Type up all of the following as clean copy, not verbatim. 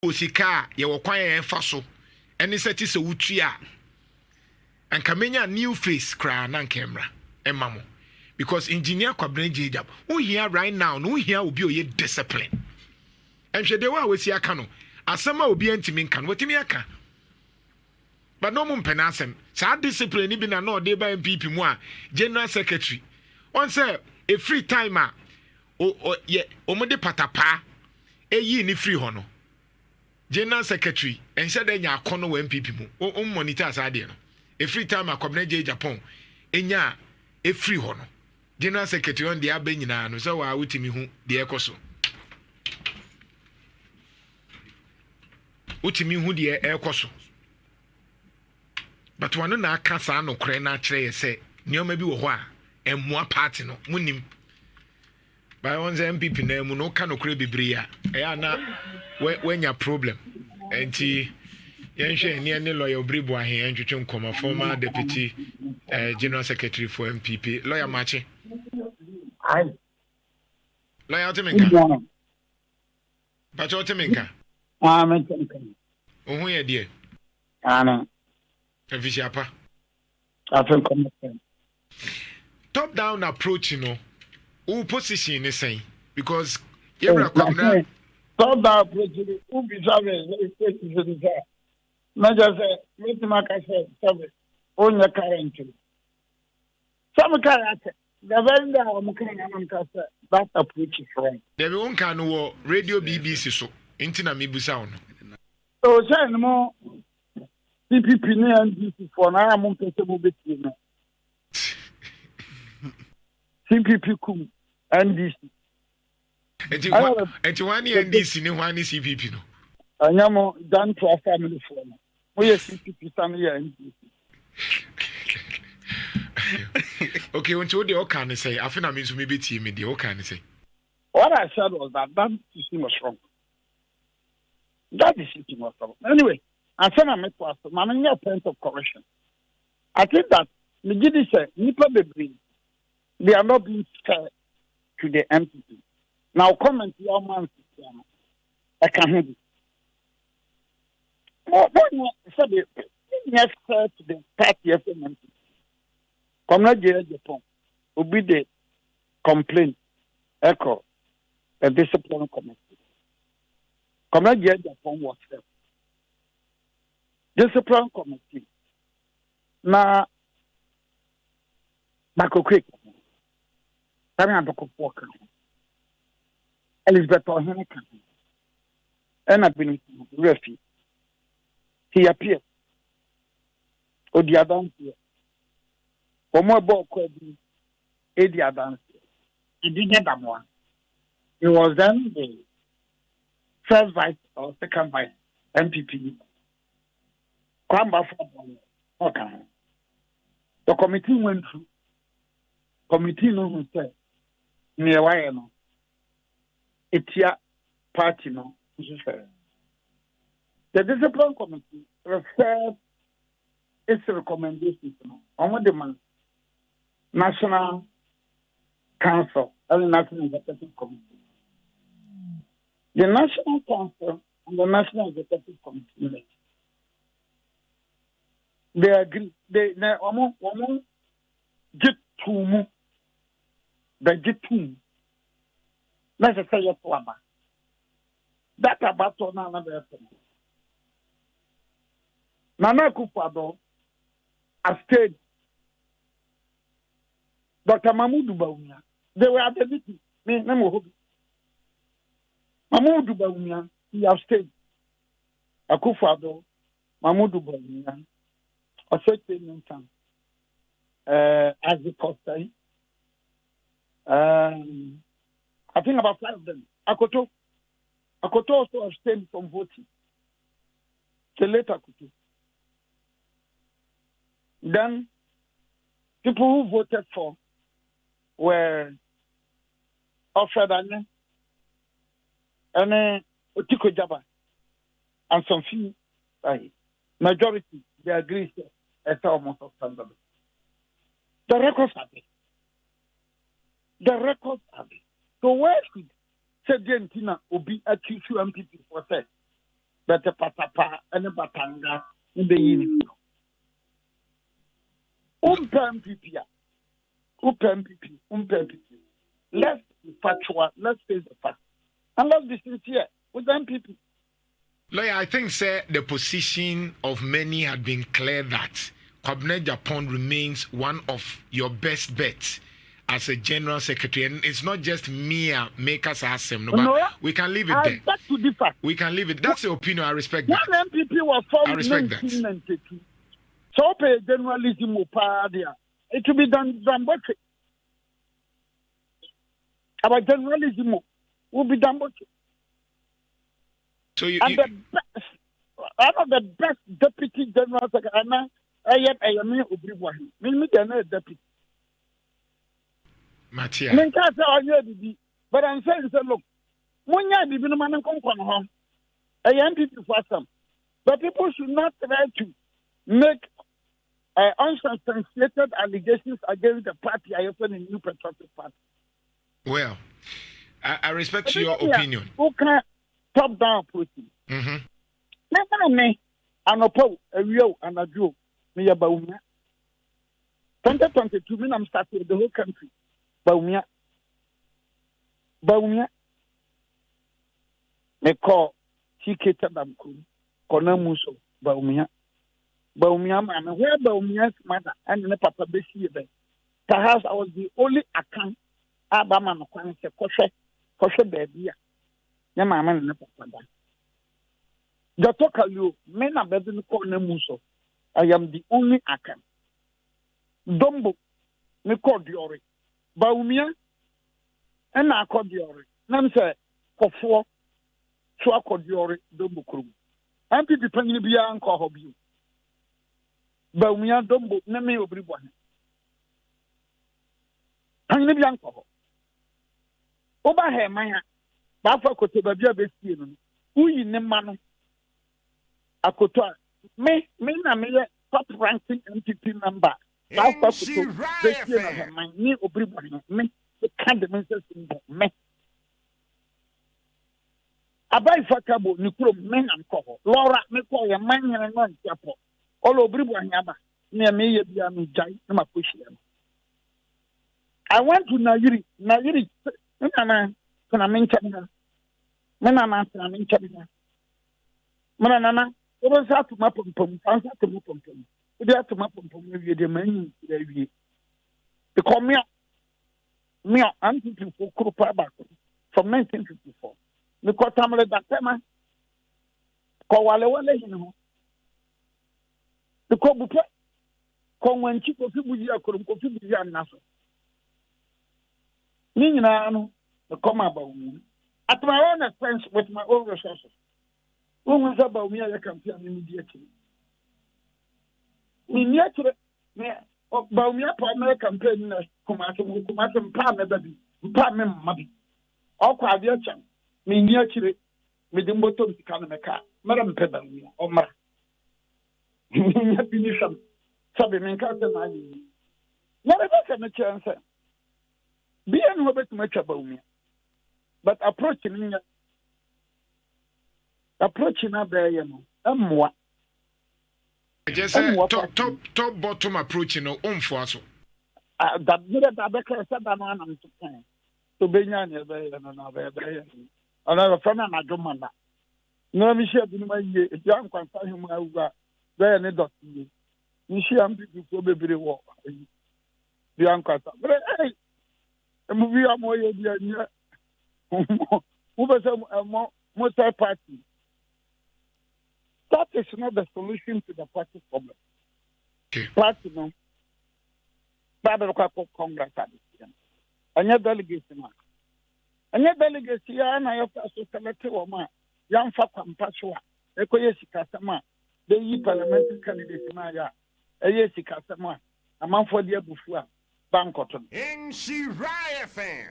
Osika ye wo kwan ye fa so ene seti se wutua anka menya new face kra na camera emamo because engineer kwabena jejab who here right now no here obi oye discipline enhwede wa wesi aka no asema obi antimi nka no watimi aka but no mum penasem sa discipline ni bi na no dey by NPP mu a general secretary on say a free timer o ye omode patapa eyi ni free ho no general secretary ense de nya akono wa NPP mu o monitor asade no a free timer kwabena je Japan enya a free ho no general secretary on the aba nyina no so wa wutimi hu de ekoso wutimi hu de ekoso but one na aka saa no kore na kire ye se nioma bi wo ho a emmoa party no munim by one MPP na mu no ka no kore bebre a e na wenya problem enti yenhwe ne lawyer Obiri Boahin entwetwe nkoma former deputy general secretary for NPP lawyer Machi Hi. Lawyer Otemenka. But Otemenka. Ohu ye die. Ana. Efisiapa. Afin commission. Top down approach, you know. Who position is saying because every company top down approach who be service not just say make service on your current. Some current the very day that approach is right. There won't can no radio BBC so intina mi busa ono. So say no more CPP and NPP for na am pese mo beti no. CPP kum NDC. Enti wani NDC ni wani CPP no. Anyamo dan to family for no. We CPP stand here NDC. Okay, when you the can say, I think I mean to maybe team me the can say. What I said was that decision was wrong. That decision was wrong. Anyway, I said I met was my point of correction. I think that Nhyira said Nipa Bebre, they are not being fair to the MPP. Now comment your man I can hear it. What said yes fair to the party of MPP. Come not Japan. Obi de complain. Echo a disciplinary committee. Come not Japan was there. Disciplinary committee. Na Bako Creek. Tami Bako Walker. Elizabeth Boahin. And I've been refuge. He appeared. Odiadam here. For more ball called Eddie Adams. He didn't have one. He was then the first vice or second vice MPP. Okay. The committee went through. Committee no who said near why no. Etia party no. The discipline committee referred its recommendations on the man. National Council and National Executive Committee. The National Council and the National Executive Committee, they agree. They get to the get to. Let's say yes, that about another thing. Nana Kupado, I stayed. Dr. Mahmoud Bawumia, they were at the meeting. Mahmoud Bawumia, he has stayed. Akufado, Mahmoud Bawumia, a certain time, as the Costa. I think about 5 of them. Akoto also abstained from voting. So later, Akoto. Then, people who voted for were offered and Otiko Jaba and some few majority they agree as almost of standard. The records are there. So where should say Argentina will be accused to MPP for say better patapa and batanga in the yin. MPP. Let's be factual, let's face the fact. And let's be sincere with MPP. Lawyer, I think, sir, the position of many had been clear that Kwabena Japan remains one of your best bets as a general secretary. And it's not just mere makers asem, no, but we can leave it there. I beg to differ. We can leave it. That's your opinion. I respect that. One MPP was formed I in respect that. 1992. So pay generalism there. It will be done but our generalism will be done but so you, and the best, one of the best deputy general secretary I am Obiri Boahin. Me deputy. Matia. But I'm saying, look, when you have been a man and come home, I am people for some. But people should not try to make unsubstantiated allegations against the party I open in New Patriotic Party. Well, I respect your opinion. Who can top down approach? Never me, an oppo, a real and a Jew, me a Baumia. 2022, I'm starting the whole country. Baumia. Me call Chiketa Damku, Konamuso, Baumia. Baumia, man, where Baumia's mother and the Papa Bessie. Perhaps I was the only account Abama Kwan se koshe baby. Ya mama ne papa da. Jatoka you men are better than Konamuso. I am the only account. Dombo, me call Diori. Baumia, and I call Diori. Nam say, for 4, so I call Diori, Dombo Krum. I'm depending on the uncle of you. Baumia, Dombo, Name Obiri Boahin. I'm the uncle. Over here, Maya, Bafa Kotobabia Bestin, who in the man, Akotoa, me, top ranking NPP member. Nhyira my new Obiri Boahin, me, the candidates in me. Abai Fakabo, Nikro, men and coho. Laura, me call your man and non chapo. All Obiri Boahin, near me, be a jai, my push. I went to Nhyira, Nana, can I mention Manana, can I mention Manana, what was that to my pum, answer to my pum. We have to map on the menu. The come me, I'm thinking for Kurupa back from 1954. Because I'm like that time, Kowale, you know. The Kobupa, when Chico Fibuya couldn't go to the Nassau. Nina, the come about me. At my own expense with my own resources. Who was about me, I can feel immediately. Me Baumia Palmer campaign, Kumatum Palmer, baby, Palmer, Mabby. All quite your chum. Me near Chile, with the bottom to Kanamaka, Madame Pebble, or Ma. Finish some Sabimenka. Never can a chance. Be an Robert much about me. But approaching a bear, what? Just top bottom approach, you know, for us. That needed a better said than one I'm saying. To Benyan, another friend, and I don't mind that. No, Michelle, if you can't find him over there, and it you see, I'm people so baby walk. The uncle, but hey, a movie I'm more most party. That is not the solution to the party problem. Okay. Platinum, Bible Congress, and your delegation. And your delegation, and I have to select a woman, young Fakam Pashua, a Koyesika Sama, the parliamentary candidate Maya, a Yesika Sama, a man for the Bufua, Bankoton. Nhyira fan.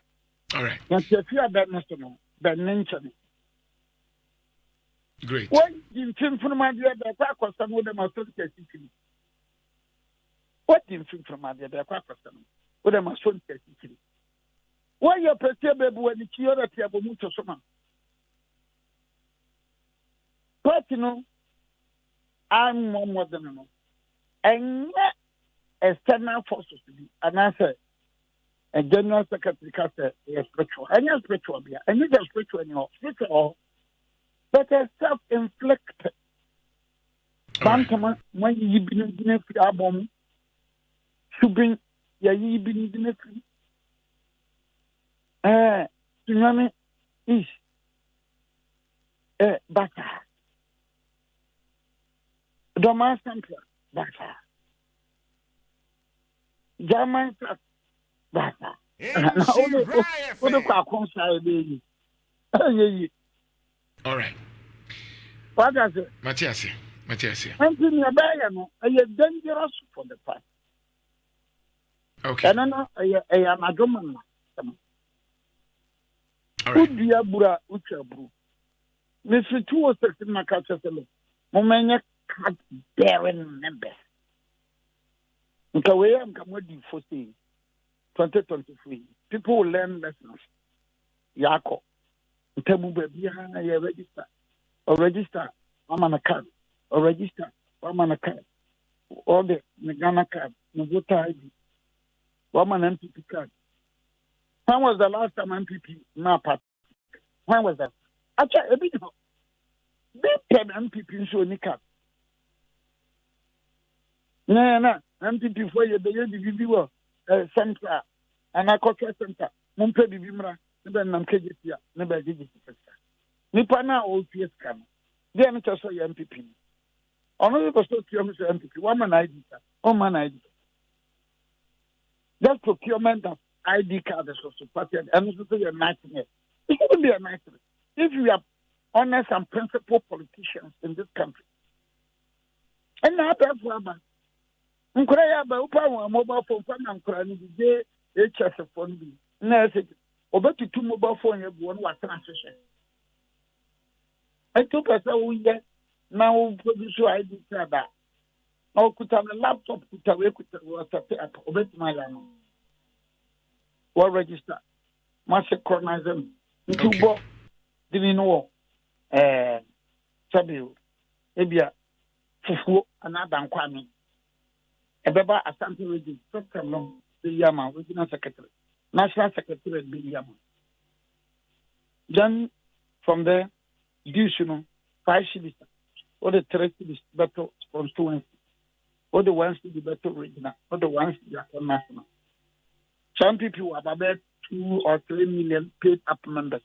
All right. Now, if you are that national, that mention. Great. What in film from my dear, the Quackostan with them are so specific. What in film from my dear, the Quackostan with them are so specific. Why you perceive when it's your table mucho soma? But party no I'm more modern no and external forces and I say a general secretary cast a spiritual and your spiritual be and you spiritual anymore spiritual but a self-inflicted Bantama when you been in a album to bring ya you been in a tsunami is bata Doma Central bata German bata All right. What does it? Matthias. I'm thinking about it. Dangerous for the past. Okay. I don't know. I am a woman. All right. Udia bura uchabu. Mr. 2 or 6 in my culture. Momenya cat bearing members. Okay, I'm coming for 2023. People will learn lessons. Yako. Temu baby, I register. Or register. I'm on a card. Or register. I'm on a card. All the Ghana card. No voter ID. I'm an NPP card. When was the last time NPP map? When was that? Actually, a bit of big NPP show any card. No, NPP for you, the viewer center and a culture center. Mumpe Bimra, never Namkedia, never did it. Nipana old PS can. They are not also MPP. Only was so curious MPP. One man ID. One man ID. That procurement of ID card is also party and also a nightmare. It shouldn't be a nightmare. If we are honest and principled politicians in this country. And now that's why I'm crying about mobile phone and crying the HS phone. No, over to 2 mobile phone, one was transition. I took us a week now produce ID card. I could have a laptop, could have a over my land. Or register. Master chronism. Tubo didn't know. Sabu. Ebia. Fufu. Another Kwame. A beba assembly region. First long. The Yama. Regional Secretary. National Secretary. Be Yama. Then from there, additional 5 cities. Or the 3 cities battle constituency. Or the ones to the battle regional. Or the ones to the national. Some people have about 2 or 3 million paid up members.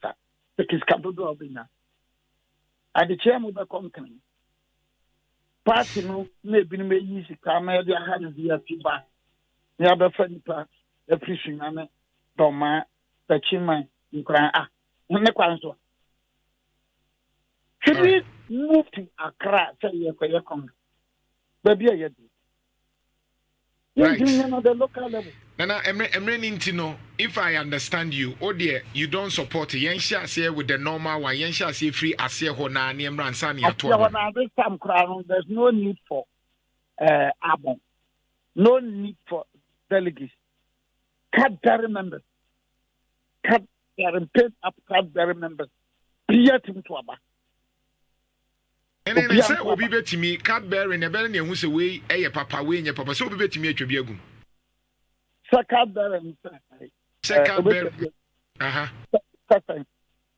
It is capable of being. At the chairman of the company, party no maybe may use the camera, their hands here to buy. The other friend, the fishing, and Toma, the Chima, in Kran. When the Kwanso. Should we move to Accra, say your Congress? Baby, I do. Right. The local level. Nana, I'm running to know if I understand you. Oh dear, you don't support Yensha say with the normal one. Yensha say free as here hona name Ransani at all. This time crown, there's no need for album, no need for delegates. Cadbury members, Cadbury paid up Cadbury members. Prior to Twaba. And then I say, Obi to me, Cadbury and a belly who say, way, a papa, way, and your papa, so be to me at your Cadbury.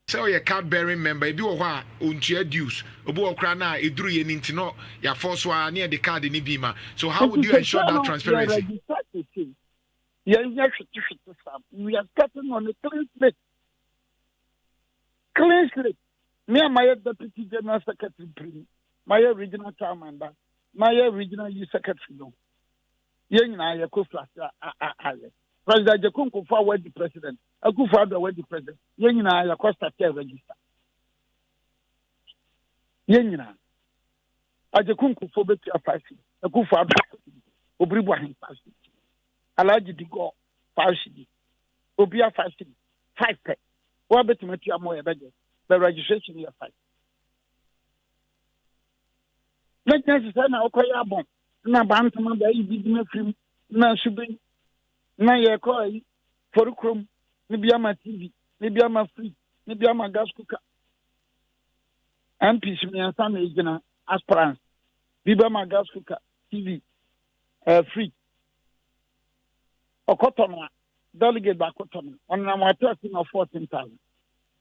So your Cadbury member, if you are introduce, Obo Crana, a drew in Intino, your force were near the card in Ibima. So how would you ensure that transparency? We are starting on a clean slate. Clean slate. Me and my deputy general secretary, my regional chairman, my regional youth secretary. Yen na ya ko flash President Jakunko forward the president. Akufa the president. Yen na ya ko start register. Yen na Ajakunko for better a Akufa Obiri Boahin fashion. Alaji Digo fashion. Obia fashion. 5 pay. What better make you more budget? The registration year 5. Not necessarily okay bon. Na bantama ba yi bidime film na shubin na ye ko for chrome ni bia ma tv ni bia ma free ni bia ma gas cooker MPs mmiɛnsa na egyina aspirants Bibama gas cooker TV free Okotono delegate Bakotono on our 14,000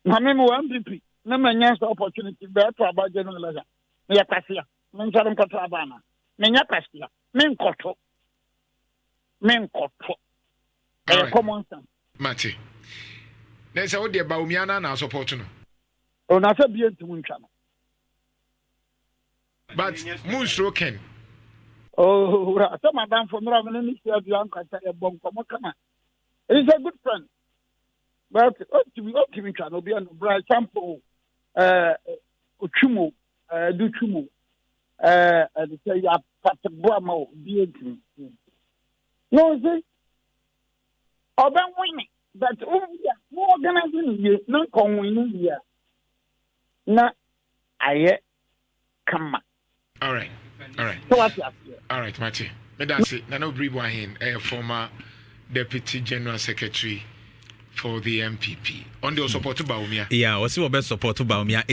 na me mo MPP na manya opportunity be to aba general election me yakwasia me nsare nkoto abana me nyakwasia me nkoto common sense Mate na say wo de ba omiana na support no o na say bi entum ntwa no but Moonstroken. Oh, some madam from Ramani, he's a good friend. But to be optimistic, will be a bright sample, Uchumo, Duchumo, and say, Patabuamo, beauty. No, see, or then winning, but more organizing here, not coming here. Na, I come. All right. So what's up? All right, Matty. But that's it. Nana Obiri Boahin, a former Deputy General Secretary for the NPP. On the support to Baumia. Yeah, what's your best support to Baumia?